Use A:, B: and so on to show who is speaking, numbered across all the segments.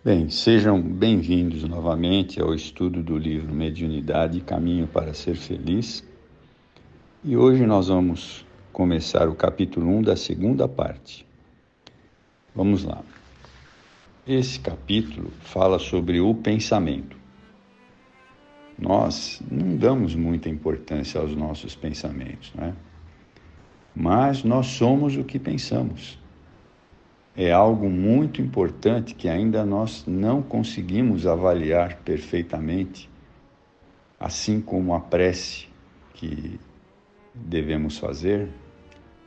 A: Bem, sejam bem-vindos novamente ao estudo do livro Mediunidade, Caminho para Ser Feliz. E hoje nós vamos começar o capítulo 1 da segunda parte. Vamos lá. Esse capítulo fala sobre o pensamento. Nós não damos muita importância aos nossos pensamentos, não é? Mas nós somos o que pensamos. É algo muito importante que ainda nós não conseguimos avaliar perfeitamente, assim como a prece que devemos fazer,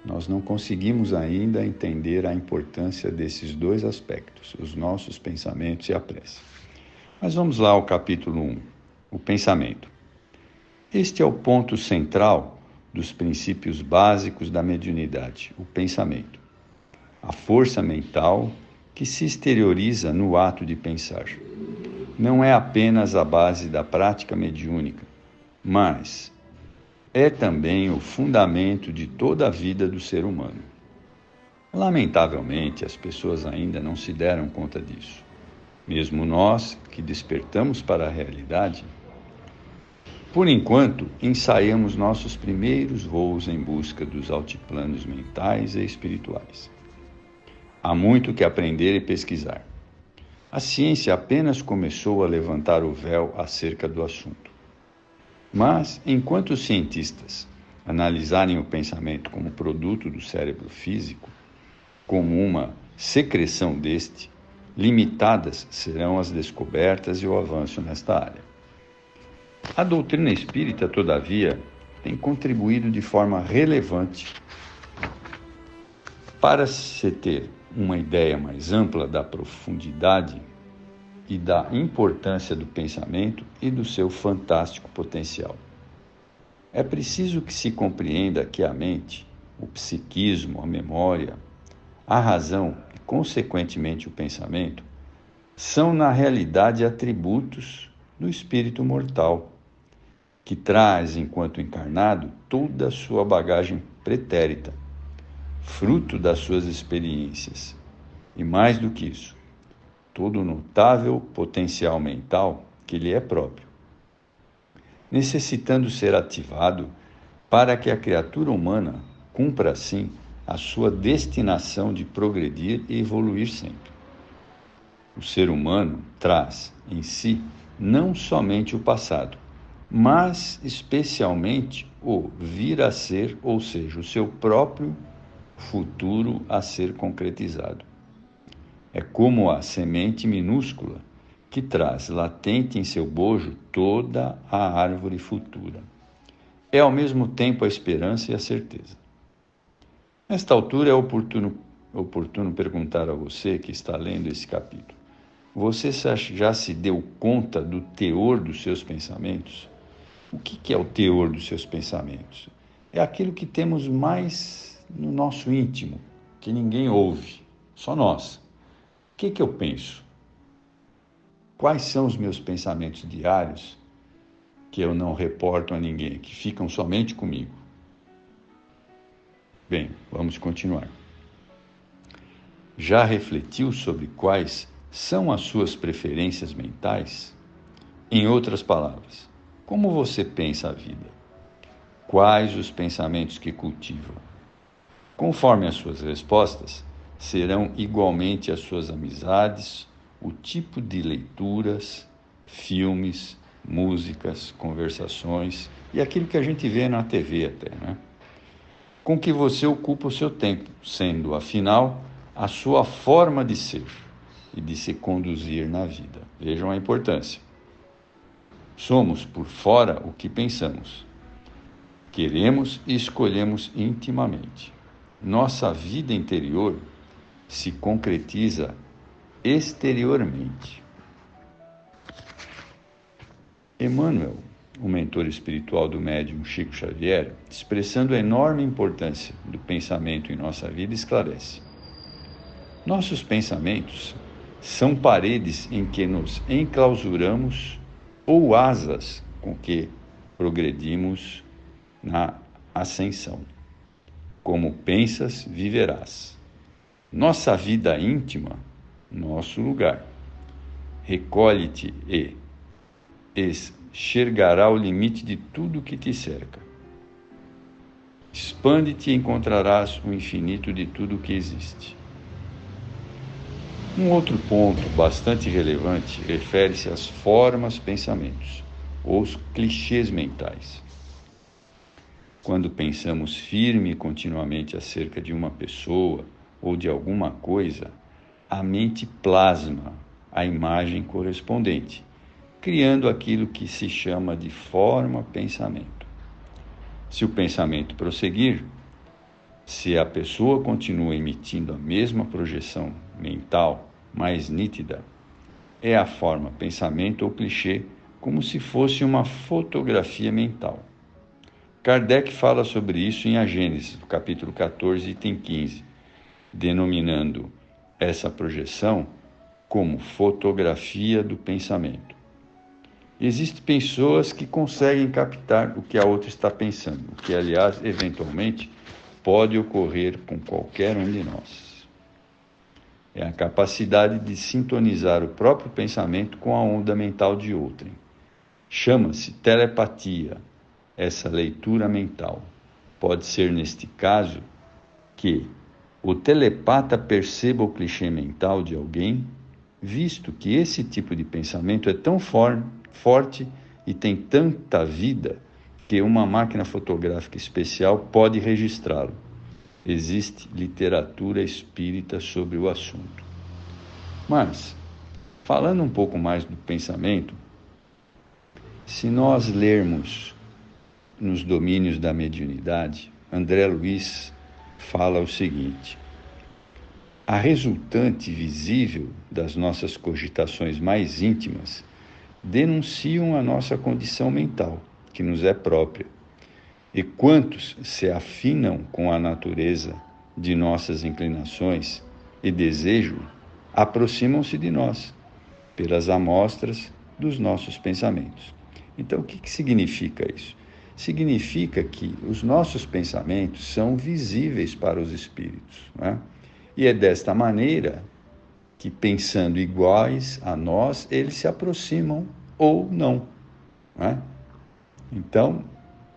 A: nós não conseguimos ainda entender a importância desses dois aspectos, os nossos pensamentos e a prece. Mas vamos lá ao capítulo 1, o pensamento. Este é o ponto central dos princípios básicos da mediunidade, o pensamento. A força mental que se exterioriza no ato de pensar. Não é apenas a base da prática mediúnica, mas é também o fundamento de toda a vida do ser humano. Lamentavelmente, as pessoas ainda não se deram conta disso. Mesmo nós, que despertamos para a realidade, por enquanto, ensaiamos nossos primeiros voos em busca dos altiplanos mentais e espirituais. Há muito que aprender e pesquisar. A ciência apenas começou a levantar o véu acerca do assunto. Mas, enquanto os cientistas analisarem o pensamento como produto do cérebro físico, como uma secreção deste, limitadas serão as descobertas e o avanço nesta área. A doutrina espírita, todavia, tem contribuído de forma relevante para se ter uma ideia mais ampla da profundidade e da importância do pensamento e do seu fantástico potencial. É preciso que se compreenda que a mente, o psiquismo, a memória, a razão e, consequentemente, o pensamento são, na realidade, atributos do espírito mortal, que traz, enquanto encarnado, toda a sua bagagem pretérita, fruto das suas experiências. E mais do que isso, todo o notável potencial mental que lhe é próprio, necessitando ser ativado para que a criatura humana cumpra, assim, a sua destinação de progredir e evoluir sempre. O ser humano traz em si não somente o passado, mas especialmente o vir a ser, ou seja, o seu próprio futuro a ser concretizado. É como a semente minúscula que traz latente em seu bojo toda a árvore futura. É ao mesmo tempo a esperança e a certeza. Nesta altura é oportuno perguntar a você que está lendo esse capítulo: você já se deu conta do teor dos seus pensamentos? O que é o teor dos seus pensamentos? É aquilo que temos mais no nosso íntimo, que ninguém ouve, só nós. O que eu penso? Quais são os meus pensamentos diários que eu não reporto a ninguém, que ficam somente comigo? Bem, vamos continuar. Já refletiu sobre quais são as suas preferências mentais? Em outras palavras, como você pensa a vida? Quais os pensamentos que cultiva? Conforme as suas respostas, serão igualmente as suas amizades, o tipo de leituras, filmes, músicas, conversações e aquilo que a gente vê na TV até, né? Com que você ocupa o seu tempo, sendo, afinal, a sua forma de ser e de se conduzir na vida. Vejam a importância. Somos, por fora, o que pensamos. Queremos e escolhemos intimamente. Nossa vida interior se concretiza exteriormente. Emmanuel, o mentor espiritual do médium Chico Xavier, expressando a enorme importância do pensamento em nossa vida, esclarece: nossos pensamentos são paredes em que nos enclausuramos ou asas com que progredimos na ascensão. Como pensas, viverás. Nossa vida íntima, nosso lugar. recolhe-te e enxergará o limite de tudo que te cerca. Expande-te e encontrarás o infinito de tudo que existe. Um outro ponto bastante relevante refere-se às formas pensamentos, ou os clichês mentais. Quando pensamos firme e continuamente acerca de uma pessoa ou de alguma coisa, a mente plasma a imagem correspondente, criando aquilo que se chama de forma-pensamento. Se o pensamento prosseguir, se a pessoa continua emitindo a mesma projeção mental mais nítida, é a forma-pensamento ou clichê, como se fosse uma fotografia mental. Kardec fala sobre isso em A Gênese, no capítulo 14, item 15, denominando essa projeção como fotografia do pensamento. Existem pessoas que conseguem captar o que a outra está pensando, o que, aliás, eventualmente, pode ocorrer com qualquer um de nós. É a capacidade de sintonizar o próprio pensamento com a onda mental de outrem. Chama-se telepatia, essa leitura mental. Pode ser, neste caso, que o telepata perceba o clichê mental de alguém, visto que esse tipo de pensamento é tão forte e tem tanta vida que uma máquina fotográfica especial pode registrá-lo. Existe literatura espírita sobre o assunto. Mas, falando um pouco mais do pensamento, se nós lermos nos domínios da mediunidade, André Luiz fala o seguinte: a resultante visível das nossas cogitações mais íntimas denunciam a nossa condição mental, que nos é própria. E quantos se afinam com a natureza de nossas inclinações e desejos, aproximam-se de nós, pelas amostras dos nossos pensamentos. Então, o que significa isso? Significa que os nossos pensamentos são visíveis para os espíritos, né? E é desta maneira que, pensando iguais a nós, eles se aproximam ou não, né? Então,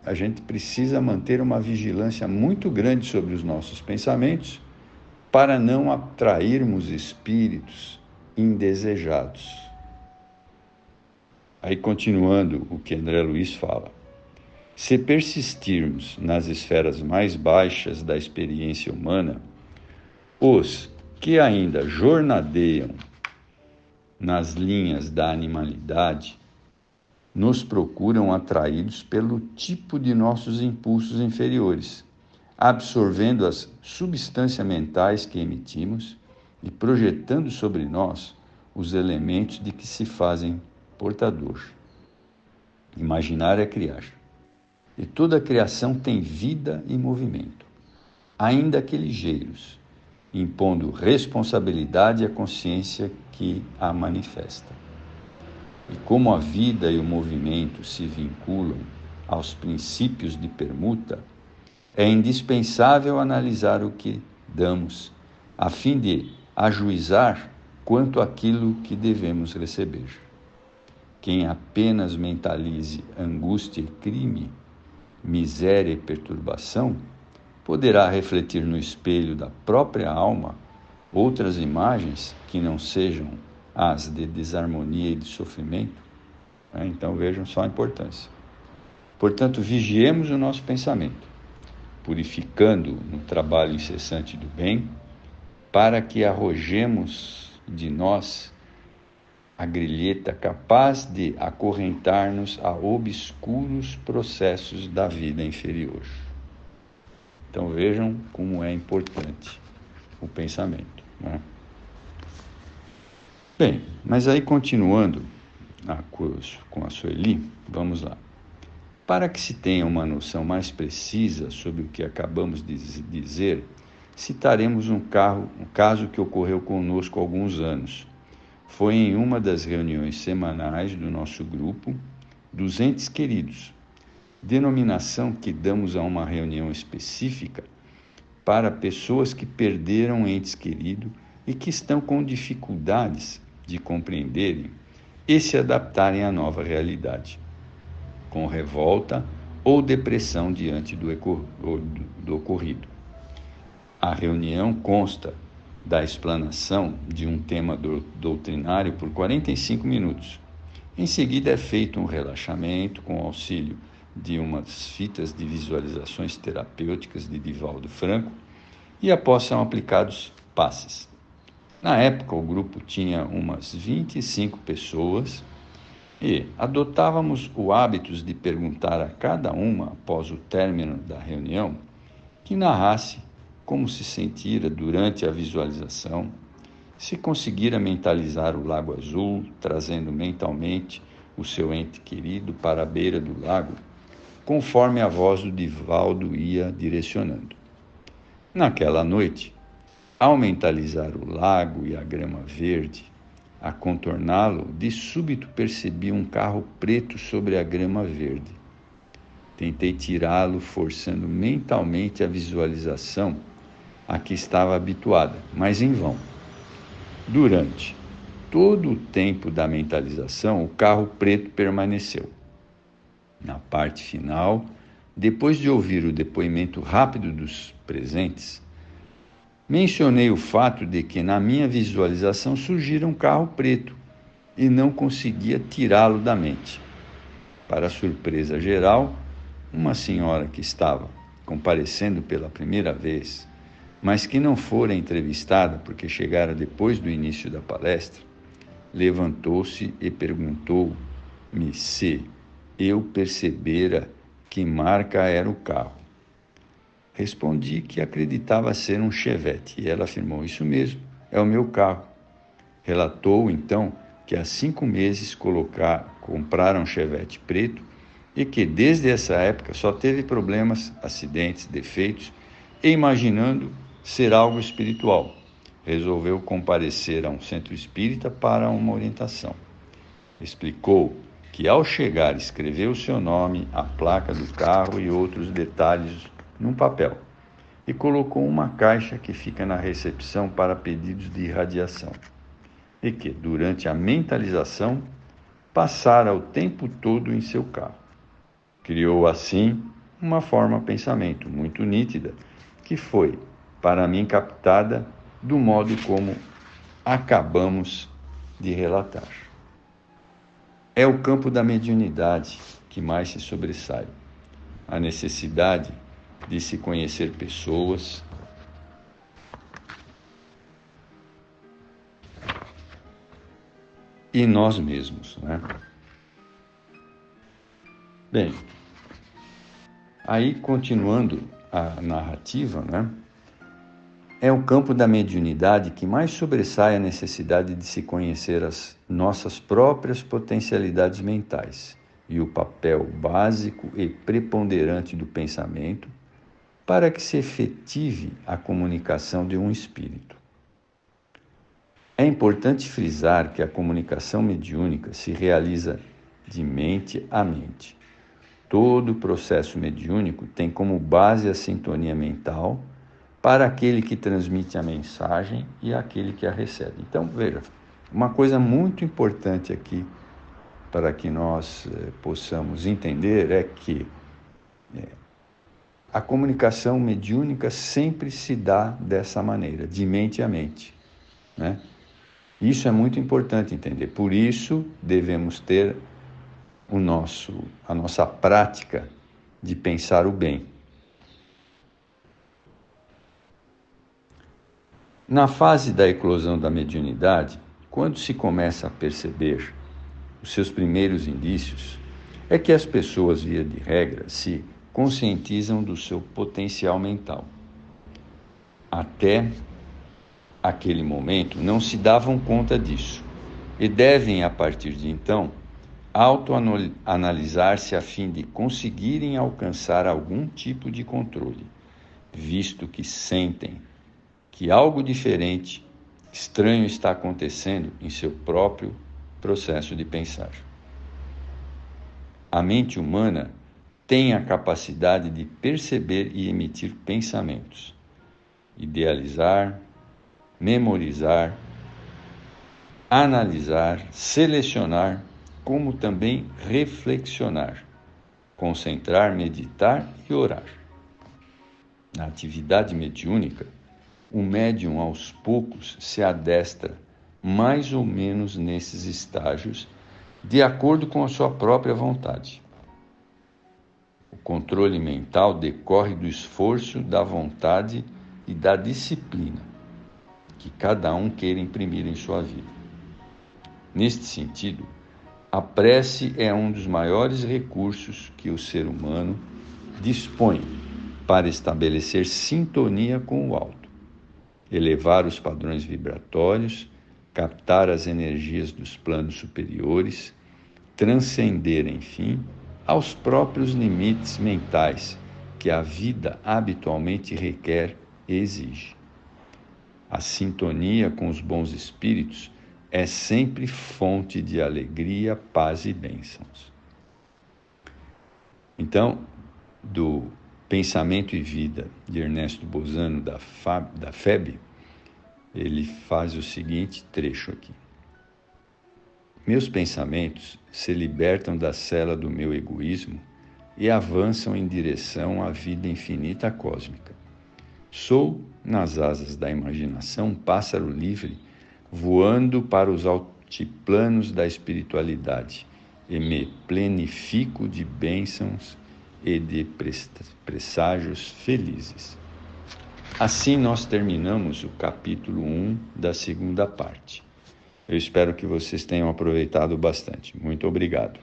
A: a gente precisa manter uma vigilância muito grande sobre os nossos pensamentos para não atrairmos espíritos indesejados. Aí, continuando o que André Luiz fala: se persistirmos nas esferas mais baixas da experiência humana, os que ainda jornadeiam nas linhas da animalidade nos procuram atraídos pelo tipo de nossos impulsos inferiores, absorvendo as substâncias mentais que emitimos e projetando sobre nós os elementos de que se fazem portador. Imaginar é criar. E toda a criação tem vida e movimento, ainda que ligeiros, impondo responsabilidade à consciência que a manifesta. E como a vida e o movimento se vinculam aos princípios de permuta, é indispensável analisar o que damos, a fim de ajuizar quanto àquilo que devemos receber. Quem apenas mentalize angústia e crime, miséria e perturbação, poderá refletir no espelho da própria alma outras imagens que não sejam as de desarmonia e de sofrimento. Então vejam só a importância. Portanto, vigiemos o nosso pensamento, purificando no trabalho incessante do bem, para que arrojemos de nós a grilheta capaz de acorrentar-nos a obscuros processos da vida inferior. Então vejam como é importante o pensamento, né? Bem, mas aí continuando com a Sueli, vamos lá. Para que se tenha uma noção mais precisa sobre o que acabamos de dizer, citaremos um caso que ocorreu conosco há alguns anos. Foi em uma das reuniões semanais do nosso grupo dos entes queridos, denominação que damos a uma reunião específica para pessoas que perderam entes queridos e que estão com dificuldades de compreenderem e se adaptarem à nova realidade, com revolta ou depressão diante do ocorrido. A reunião consta da explanação de um tema doutrinário por 45 minutos. Em seguida é feito um relaxamento com auxílio de umas fitas de visualizações terapêuticas de Divaldo Franco e após são aplicados passes. Na época, o grupo tinha umas 25 pessoas e adotávamos o hábito de perguntar a cada uma, após o término da reunião, que narrasse como se sentira durante a visualização, se conseguira mentalizar o Lago Azul, trazendo mentalmente o seu ente querido para a beira do lago, conforme a voz do Divaldo ia direcionando. Naquela noite, ao mentalizar o lago e a grama verde, a contorná-lo, de súbito percebi um carro preto sobre a grama verde. Tentei tirá-lo, forçando mentalmente a visualização a que estava habituada, mas em vão. Durante todo o tempo da mentalização, o carro preto permaneceu. Na parte final, depois de ouvir o depoimento rápido dos presentes, mencionei o fato de que na minha visualização surgira um carro preto e não conseguia tirá-lo da mente. Para surpresa geral, uma senhora que estava comparecendo pela primeira vez, mas que não fora entrevistada porque chegara depois do início da palestra, levantou-se e perguntou-me se eu percebera que marca era o carro. Respondi que acreditava ser um Chevette e ela afirmou: isso mesmo, é o meu carro. Relatou então que há 5 meses compraram um Chevette preto e que desde essa época só teve problemas, acidentes, defeitos e imaginando ser algo espiritual. Resolveu comparecer a um centro espírita para uma orientação. Explicou que ao chegar escreveu o seu nome, a placa do carro e outros detalhes num papel e colocou uma caixa que fica na recepção para pedidos de irradiação e que, durante a mentalização, passara o tempo todo em seu carro. Criou assim uma forma de pensamento muito nítida que foi, para mim, captada do modo como acabamos de relatar. É o campo da mediunidade que mais se sobressai. A necessidade de se conhecer pessoas e nós mesmos, né? Bem, aí continuando a narrativa, né? É o campo da mediunidade que mais sobressai a necessidade de se conhecer as nossas próprias potencialidades mentais e o papel básico e preponderante do pensamento para que se efetive a comunicação de um espírito. É importante frisar que a comunicação mediúnica se realiza de mente a mente. Todo o processo mediúnico tem como base a sintonia mental para aquele que transmite a mensagem e aquele que a recebe. Então, veja, uma coisa muito importante aqui para que nós possamos entender é que a comunicação mediúnica sempre se dá dessa maneira, de mente a mente, né? Isso é muito importante entender. Por isso, devemos ter a nossa prática de pensar o bem. Na fase da eclosão da mediunidade, quando se começa a perceber os seus primeiros indícios, é que as pessoas, via de regra, se conscientizam do seu potencial mental. Até aquele momento, não se davam conta disso e devem, a partir de então, autoanalisar-se a fim de conseguirem alcançar algum tipo de controle, visto que sentem que algo diferente, estranho está acontecendo em seu próprio processo de pensar. A mente humana tem a capacidade de perceber e emitir pensamentos, idealizar, memorizar, analisar, selecionar, como também reflexionar, concentrar, meditar e orar. Na atividade mediúnica, o médium aos poucos se adestra mais ou menos nesses estágios, de acordo com a sua própria vontade. O controle mental decorre do esforço, da vontade e da disciplina que cada um queira imprimir em sua vida. Neste sentido, a prece é um dos maiores recursos que o ser humano dispõe para estabelecer sintonia com o alto, elevar os padrões vibratórios, captar as energias dos planos superiores, transcender, enfim, aos próprios limites mentais que a vida habitualmente requer e exige. A sintonia com os bons espíritos é sempre fonte de alegria, paz e bênçãos. Então, do Pensamento e Vida de Ernesto Bozano, da FEB, ele faz o seguinte trecho aqui. Meus pensamentos se libertam da cela do meu egoísmo e avançam em direção à vida infinita cósmica. Sou, nas asas da imaginação, um pássaro livre, voando para os altiplanos da espiritualidade, e me plenifico de bênçãos e de presságios felizes. Assim nós terminamos o capítulo 1 da segunda parte. Eu espero que vocês tenham aproveitado bastante. Muito obrigado.